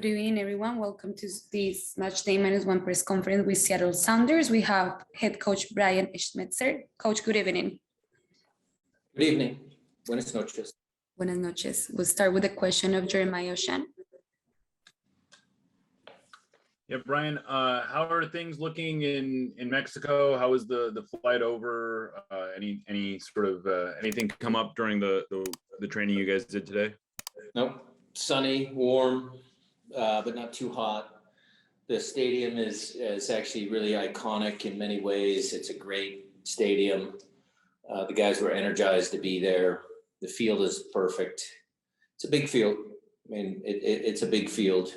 Good evening, everyone. Welcome to this match day -1 press conference with Seattle Sounders. We have head coach Brian Schmetzer. Coach, good evening. Good evening. Buenas noches. Buenas noches. We'll start with the question of Jeremiah Oshan. Yeah, Brian, how are things looking in Mexico? How was the flight over? Any sort of anything come up during the training you guys did today? Nope. Sunny, warm, but not too hot. The stadium is actually really iconic in many ways. It's a great stadium. The guys were energized to be there. The field is perfect. It's a big field. I mean, it's a big field.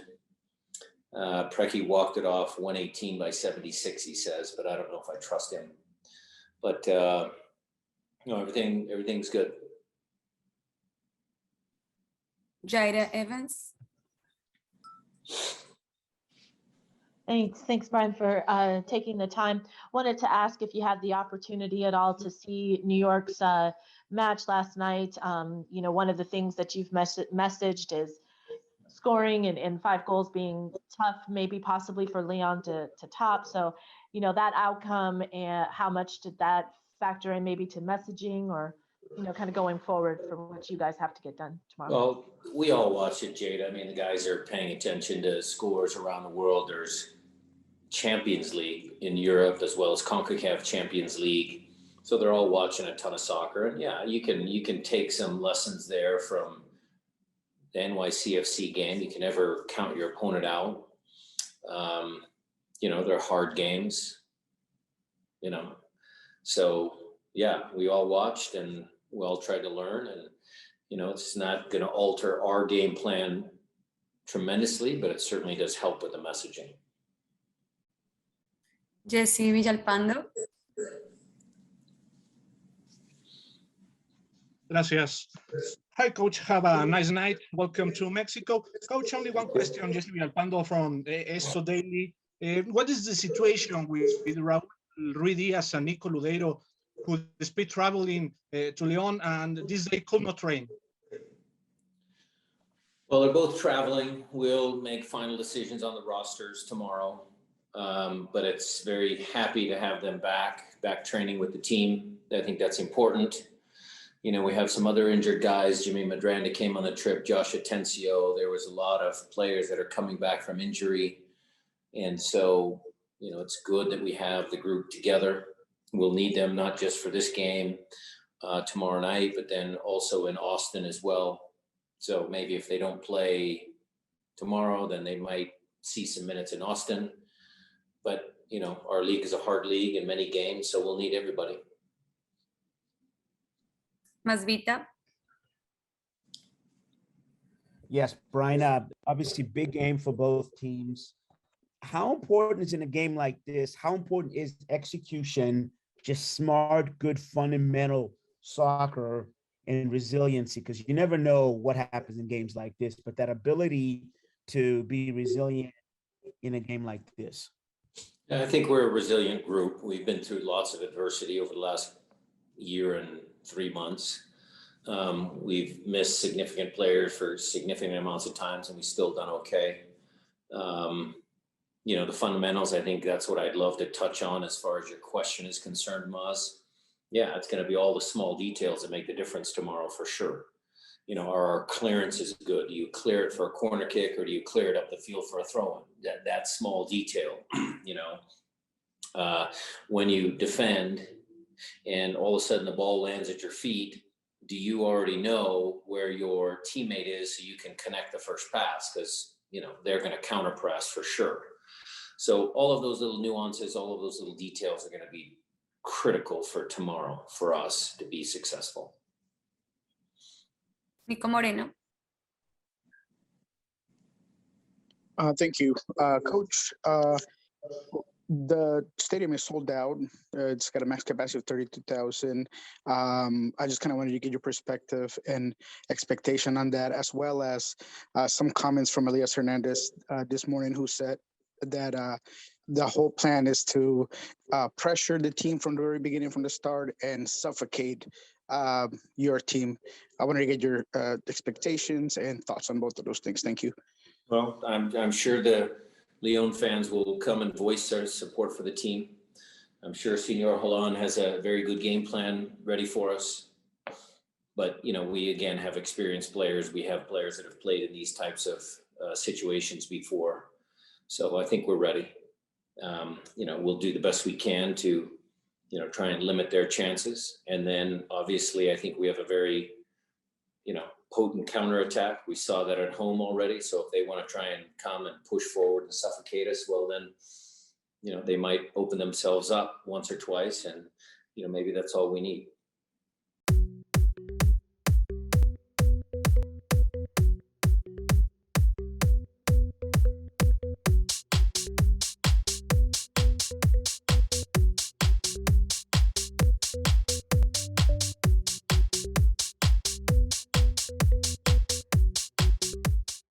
Preki walked it off 118 by 76, he says, but I don't know if I trust him. But no, everything's good. Jaira Evans. Thanks, Brian, for taking the time. Wanted to ask if you had the opportunity at all to see New York's match last night. One of the things that you've messaged is scoring and 5 goals being tough, maybe possibly for Leon to top. So, that outcome, and how much did that factor in maybe to messaging or, kind of going forward for what you guys have to get done tomorrow? Well, we all watch it, Jada. I mean, the guys are paying attention to scores around the world. There's Champions League in Europe as well as CONCACAF Champions League. So they're all watching a ton of soccer. And yeah, you can take some lessons there from the NYCFC game. You can never count your opponent out. They're hard games, So yeah, we all watched and we all tried to learn, and, it's not going to alter our game plan tremendously, but it certainly does help with the messaging. Jesse Villalpando. Gracias. Hi, Coach. Have a nice night. Welcome to Mexico. Coach, only one question. Jesse Villalpando from Esto Daily. What is the situation with Raúl Ruiz Diaz and Nico Ludeiro, who despite traveling to León and this day could not train? Well, they're both traveling. We'll make final decisions on the rosters tomorrow. But it's very happy to have them back training with the team. I think that's important. We have some other injured guys. Jimmy Medranda came on the trip, Josh Atencio. There was a lot of players that are coming back from injury. And so, it's good that we have the group together. We'll need them not just for this game tomorrow night, but then also in Austin as well. So maybe if they don't play tomorrow, then they might see some minutes in Austin. But, our league is a hard league in many games, so we'll need everybody. Masvita. Yes, Brian, obviously big game for both teams. How important is in a game like this? How important is execution, just smart, good, fundamental soccer and resiliency? Because you never know what happens in games like this, but that ability to be resilient in a game like this. I think we're a resilient group. We've been through lots of adversity over the last year and 3 months. We've missed significant players for significant amounts of times, and we've still done okay. The fundamentals, I think that's what I'd love to touch on as far as your question is concerned, Maz. Yeah, it's going to be all the small details that make the difference tomorrow for sure. Are our clearances good? Do you clear it for a corner kick, or do you clear it up the field for a throw-in? That small detail, when you defend and all of a sudden the ball lands at your feet, do you already know where your teammate is so you can connect the first pass? Because, they're going to counter press for sure. So all of those little nuances, all of those little details are going to be critical for tomorrow for us to be successful. Nico Moreno. Thank you, Coach. The stadium is sold out. It's got a max capacity of 32,000. I just kind of wanted to get your perspective and expectation on that, as well as some comments from Elias Hernandez this morning, who said that the whole plan is to pressure the team from the very beginning, from the start, and suffocate your team. I wanted to get your expectations and thoughts on both of those things. Thank you. Well, I'm sure the Leon fans will come and voice their support for the team. I'm sure Senor Holland has a very good game plan ready for us. But, you know, we again have experienced players. We have players that have played in these types of situations before. So I think we're ready. You know, we'll do the best we can to, you know, try and limit their chances. And then obviously, I think we have a very, you know, potent counterattack. We saw that at home already. So if they want to try and come and push forward and suffocate us, well, then, you know, they might open themselves up once or twice. And, you know, maybe that's all we need.